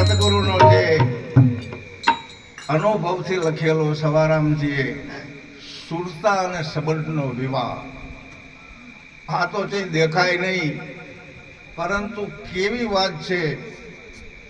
સદગુરુનો જે અનુભવથી લખેલો સવારામજીએ સુરતા અને સબળનો વિવાહ, આ તો કંઈ દેખાય નહીં, પરંતુ કેવી વાત છે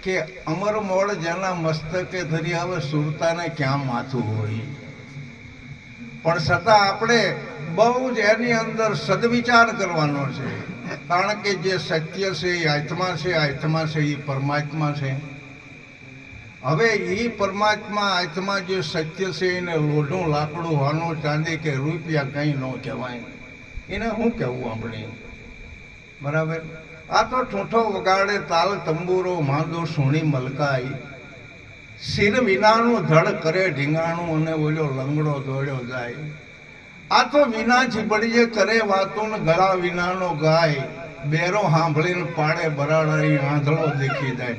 કે અમર મોડ જેના મસ્તકે ધરી હવે સુરતાને ક્યાં માથું હોય. પણ છતાં આપણે બહુ જ એની અંદર સદવિચાર કરવાનો છે, કારણ કે જે સત્ય છે એ આત્મા છે, આત્મા છે એ પરમાત્મા છે. હવે એ પરમાત્મા આત્મા જે સત્ય છે એને લોઢું લાકડું હોનું ચાંદી કે રૂપિયા કંઈ ન કહેવાય. એને શું કહેવું આપણે? બરાબર. આ તો ઠૂંઠો વગાડે તાલ તંબુરો માંદો સુણી મલકાઈ, શિર વિનાનું ધડ કરે ઢીંગાણું અને ઓલો લંગડો દોડ્યો જાય. આ તો વિના ચીબડીએ કરે વાતો ને ગળા વિનાનો ગાય, બેરો સાંભળીને પાડે બરાડાઈ આંધળો દેખી જાય.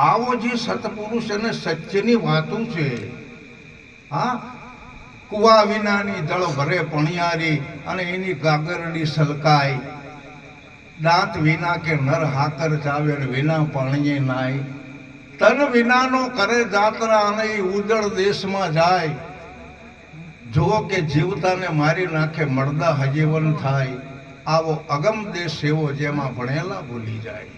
આવો જે સતપુરુષ અને સત્યની વાતો છે. હા, કુવા વિનાની દળ ભરે પણિયારી અને એની ગાગરડી સલકાય, દાંત વિના કે નર હાકર ચાવે વિના પાણીએ નાય, તન વિનાનો કરે જાત્રા અને ઉજળ દેશમાં જાય, જો કે જીવતાને મારી નાખે મળદા હજીવન થાય. આવો અગમ દેશ એવો જેમાં ભણેલા ભૂલી જાય.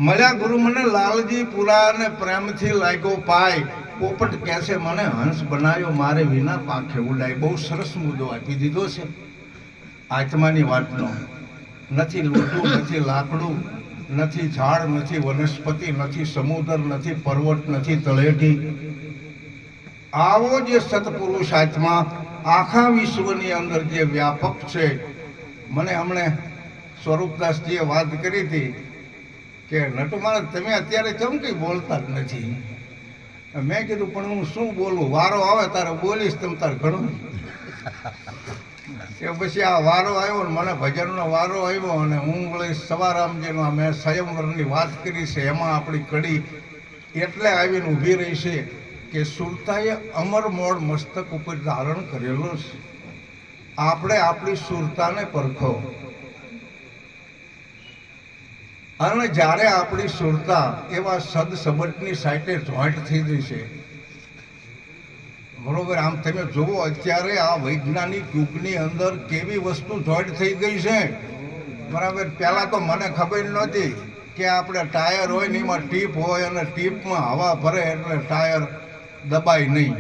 મળ્યા ગુરુ મને લાલજી પુરા અને પ્રેમથી લાગ્યો પાય, પોપટ કહેશે મને હંસ બનાવ્યો મારે વિના પાંખે ઉડાય. બહુ સરસ મુદ્દો આપી દીધો છે આત્માની વાતનો. નથી લોટું, નથી લાકડું, નથી ઝાડ, નથી વનસ્પતિ, નથી સમુદ્ર, નથી પર્વત, નથી તળેટી. આવો જે સત્પુરુષ આત્મા આખા વિશ્વની અંદર જે વ્યાપક છે. મને હમણે સ્વરૂપદાસજીએ વાત કરી હતી કે નટુમારા તમે અત્યારે કેમ કંઈ બોલતા જ નથી. મેં કીધું પણ હું શું બોલું, વારો આવે તારે બોલીશ તમ તારે ઘણું. એ પછી આ વારો આવ્યો ને મને ભજનનો વારો આવ્યો અને હું વળી સવારામજીનો મેં સ્વયંવરની વાત કરી છે, એમાં આપણી કડી એટલે આવીને ઊભી રહી છે કે સુરતાએ અમર મોડ મસ્તક ઉપર ધારણ કરેલો છે. આપણે આપણી સુરતાને પરખો, અને જ્યારે આપણી સુરતા એવા સદ સબટની સાઈટે જોઈન્ટ થઈ જશે, બરોબર. આમ તમે જુઓ અત્યારે આ વૈજ્ઞાનિક યુગની અંદર કેવી વસ્તુ જોઈન્ટ થઈ ગઈ છે. બરાબર. પહેલાં તો મને ખબર નહોતી કે આપણે ટાયર હોય ને એમાં ટીપ હોય અને ટીપમાં હવા ભરે એટલે ટાયર દબાય નહીં.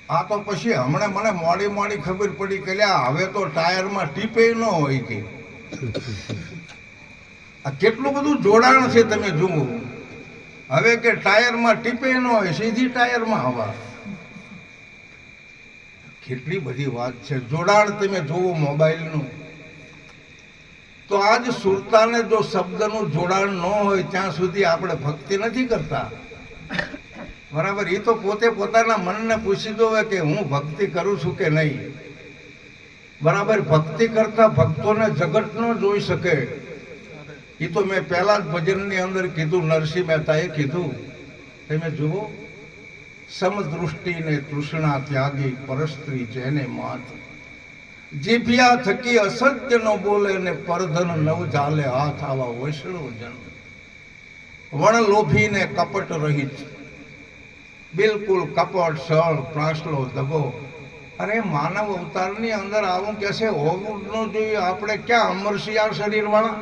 આ તો પછી હમણાં મને મોડી મોડી ખબર પડી કે હવે તો ટાયરમાં ટીપે ન હોય કે આ કેટલું બધું જોડાણ છે. તમે જુઓ હવે કે ટાયરમાં ટીપે ન હોય, સીધી ટાયરમાં હવા. કેટલી બધી વાત છે. જોડાણ તમે જુઓ મોબાઈલનું. તો આજ સુરતાને જો શબ્દનું જોડાણ ન હોય ત્યાં સુધી આપણે ભક્તિ નથી કરતા. બરાબર. એ તો પોતે પોતાના મનને પૂછી દો કે હું ભક્તિ કરું છું કે નહીં. બરાબર. ભક્તિ કરતા ભક્તોને જગત ન જોઈ શકે. એ તો મેં પહેલા જ ભજનની અંદર કીધું, નરસિંહ મહેતાએ કીધું. તમે જુઓ, સમદૃષ્ટિને તૃષ્ણા ત્યાગી પરસ્ત્રી જેને માત, જીભિયા થકી અસત્ય ન બોલે ને પરધન નવ ચાલે હાથ આવા વૈષ્ણવ જન, વણ લોભીને કપટ રહિત, બિલકુલ કપટ સળ પ્રાસલો દગો. અરે માનવ અવતારની અંદર આવું કહેશે હોવું ન જોઈએ. આપણે ક્યાં અમરસિંહ આ શરીર વાળા?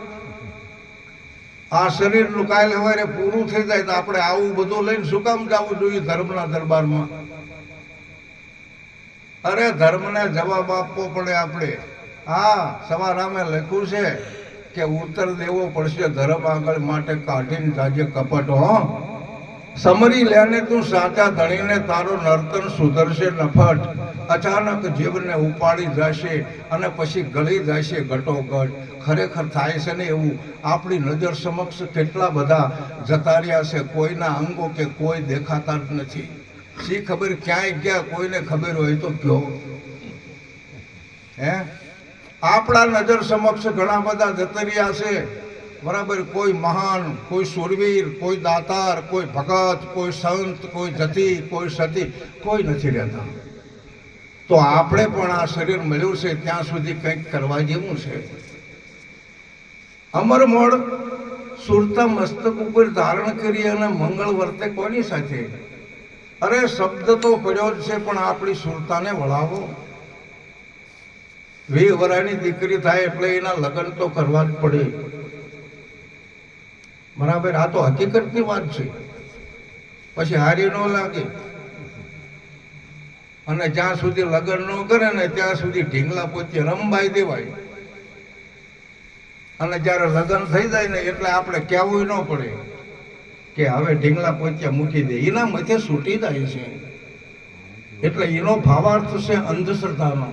આ શરીરનું કાલે સવારે પૂરું થઈ જાય તો આપણે આવું બધું લઈને શું કામ જવું જોઈએ ધર્મના દરબારમાં? અરે ધર્મને જવાબ આપવો પડે આપણે. હા, સવારામે લખ્યું છે કે ઉત્તર દેવો પડશે ધર્મ આગળ માટે કાઢીને જાજે કપટ. હો સમરી લેને તું સાચા ધણીને તારો નર્તન સુધરશે નફટ. અચાનક જીવને ઉપાડી જશે અને પછી ગળી જશે ઘટોઘટ. ખરેખર થાય છે ને એવું. આપણી નજર સમક્ષ કેટલા બધા જતા રહ્યા છે, કોઈના અંગો કે કોઈ દેખાતા જ નથી. શી ખબર ક્યાંય ગયા, કોઈને ખબર હોય તો કયો. હે, આપણા નજર સમક્ષ ઘણા બધા જતા રહ્યા છે, બરાબર. કોઈ મહાન, કોઈ સુરવીર, કોઈ દાતાર, કોઈ ભગત, કોઈ સંત, કોઈ જતી, કોઈ સતી, કોઈ નથી રહેતા. તો આપણે પણ આ શરીર મળ્યું છે ત્યાં સુધી કંઈક કરવા જેવું છે. અમરમોળ સુરતા મસ્તક ઉપર ધારણ કરી અને મંગળ વર્તે કોની સાથે? અરે શબ્દ તો પડ્યો જ છે, પણ આપણી સુરતાને વળાવો. 20 વર્ષની દીકરી થાય એટલે એના લગ્ન તો કરવા જ પડે, બરાબર. આ તો હકીકતની વાત છે. પછી હારી ન લાગે. અને જ્યાં સુધી લગ્ન ન કરે ને ત્યાં સુધી ઢીંગલા પોતે રંબાઈ દેવાય. અને જ્યારે લગ્ન થઈ જાય ને એટલે આપણે કહેવું ન પડે કે હવે ઢીંગલા પોત્યા મૂકી દે, એના મથે છૂટી જાય છે. એટલે એનો ભાવાર્થ છે અંધશ્રદ્ધાનો.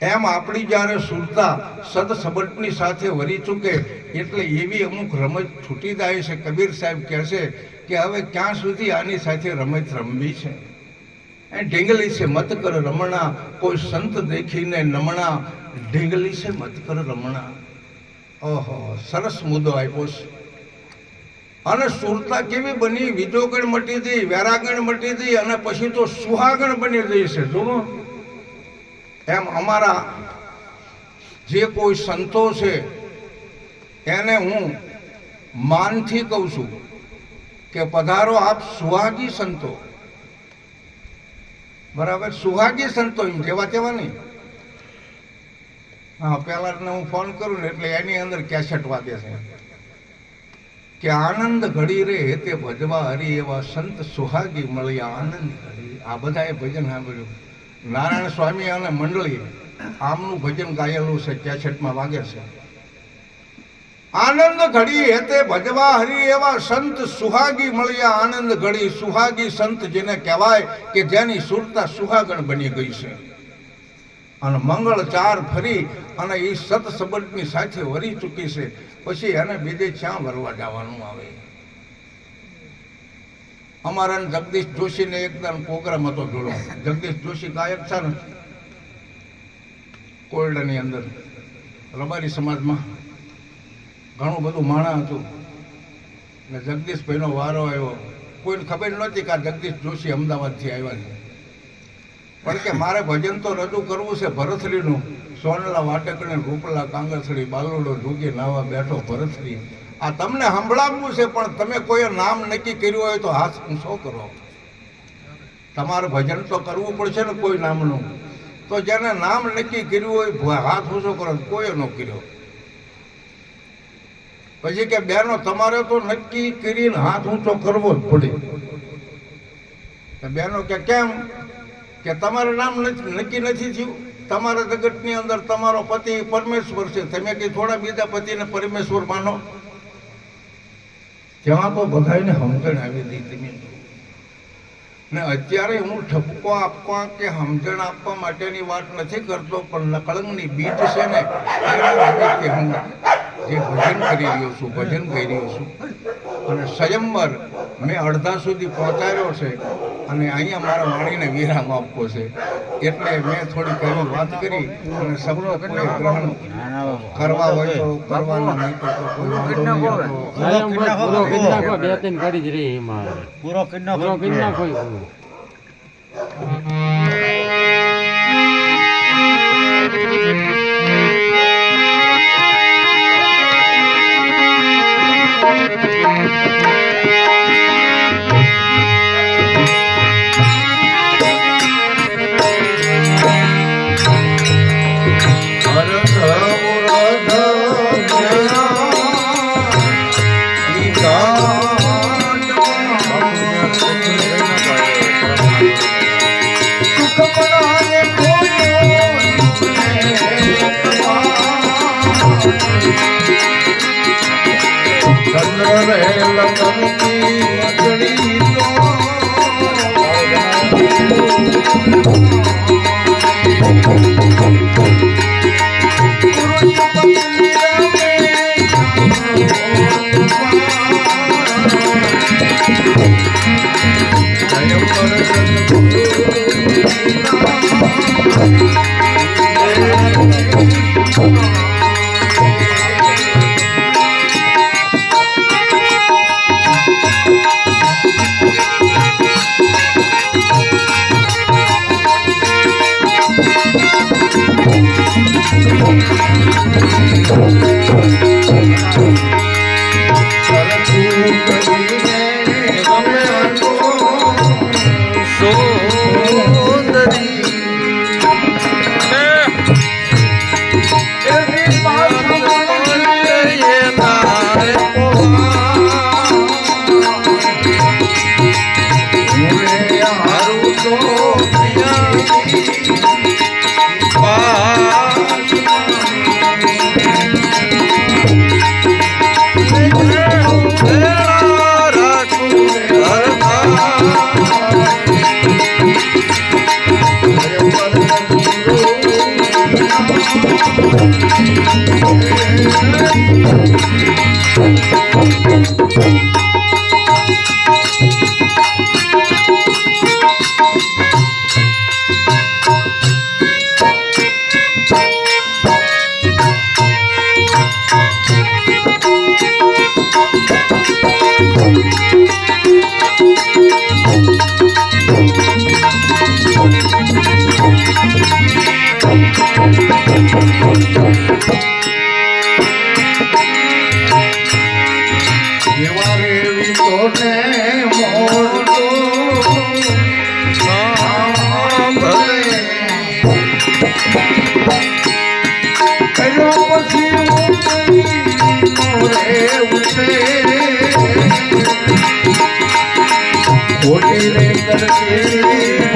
એમ આપણી જ્યારે સુરતા સદસબટની સાથે વરી ચૂકે એટલે એવી અમુક રમત છૂટી જાય છે. કબીર સાહેબ કહે છે કે હવે ક્યાં સુધી આની સાથે રમત રમવી છે. ઢીંગલી છે મત કર રમણા, કોઈ સંત દેખીને નમણા. ઢીંગલી છે મત કર રમણા. ઓહો, સરસ મુદ્દો આપ્યો છે. અને સુરતા કેવી બની? વિજોગણ મટી ગઈ, વેરાગણ મટી ગઈ અને પછી તો સુહાગણ બની ગઈ છે. જુઓ, એમ અમારા જે કોઈ સંતો છે એને હું માનથી કહું છું કે પધારો આપ સુહાગી સંતો, બરાબર. સુહાગી સંતો એમ જેવા તેવા નહીં. હા, પેલા હું ફોન કરું ને એટલે એની અંદર કેસેટ વાગે છે કે આનંદ ઘડી રે તે ભજવા હરી એવા સંત સુહાગી મળ્યા આનંદ ઘડી. આ બધાએ ભજન સાંભળ્યું. નારાયણ સ્વામી અને મંડળી આમનું ભજન ગાયેલું છે, કેસેટમાં વાગે છે. આનંદ ઘડી હેતે ભજવા હરી એવા સંત સુહાગી મળ્યા આનંદ ઘડી. સુહાગી સંત જેને કહેવાય કે જેની સુરતા સુહાગણ બની ગઈ છે. અને મંગળ ચાર ફરી અને એ સત સંબંધની સાથે વરી ચૂકી છે. પછી એને બીજે ક્યાં વરવા જવાનું આવે? અમારા જગદીશ જોશીને એકદમ પ્રોગ્રામ હતો જોડો. જગદીશ જોશી ગાયક છે ને કોયડાની અંદર, રબારી સમાજમાં ઘણું બધું માણા હતું. ને જગદીશભાઈનો વારો આવ્યો. કોઈને ખબર નહોતી કે આ જગદીશ જોશી અમદાવાદથી આવ્યા છે. પણ કે મારે ભજન તો રજૂ કરવું છે ભરથરીનું. સોનલા વાટકને રૂપલા કાંગસડી, બાલુડો જુગી નાવા બેઠો ભરથરી. આ તમને સંભળાવવું છે, પણ તમે કોઈ નામ નક્કી કર્યું હોય તો હાથ ઊંચો કરો. તમારે ભજન તો કરવું પડશે ને કોઈ નામનું. તો જેને નામ નક્કી કર્યું હોય હાથ ઊંચો કરો. કોઈ ન કર્યો. પછી કે બેનો તમારે તો નક્કી કરીને હાથ ઊંચો કરવો જ પડે. બેનો કે કેમ? કે તમારું નામ નક્કી નથી થયું. તમારા જગતની અંદર તમારો પતિ પરમેશ્વર છે. તમે કઈ થોડા બીજા પતિને પરમેશ્વર માનો? ત્યાં તો બધાને સમજણ આવી હતી. તમે ને અત્યારે હું ઠપકો આપવા કે સમજણ આપવા માટેની વાત નથી કરતો, પણ નકળંગની બીજ છે ને હું જે ભજન કરી રહ્યો છું, ભજન કરી રહ્યો છું. અને સ્વયંવર મેં અડધા સુધી પહોંચાડ્યો છે અને અહીંયા મારા વાણીને વિરામ આપવો છે. એટલે મેં થોડીક એવી વાત કરી અને સૌનો કોઈ ગ્રહણ કરવા હોય તો કરવાના, નહીં તો કોઈ વાંધો નહીં. પૂરો કરી નાખો. ચંદ્ર રહેલ તમકી જેવા રેવી તોને મોરતો સાંભળે કર્યો પછી મોરે ઉઠે ખોટી રે કરતી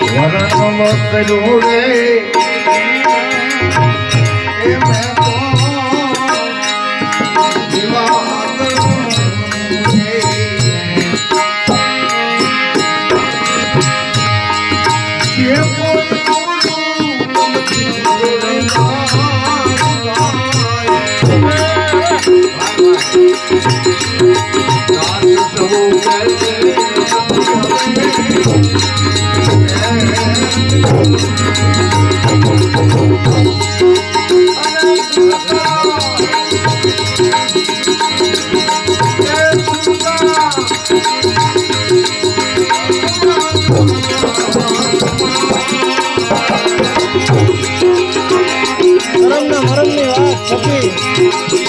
વરણ કર્યો રે એ મેં તો વિવાહ કરું રે. જે કોઈ બોલું રે મરમની વાત સખી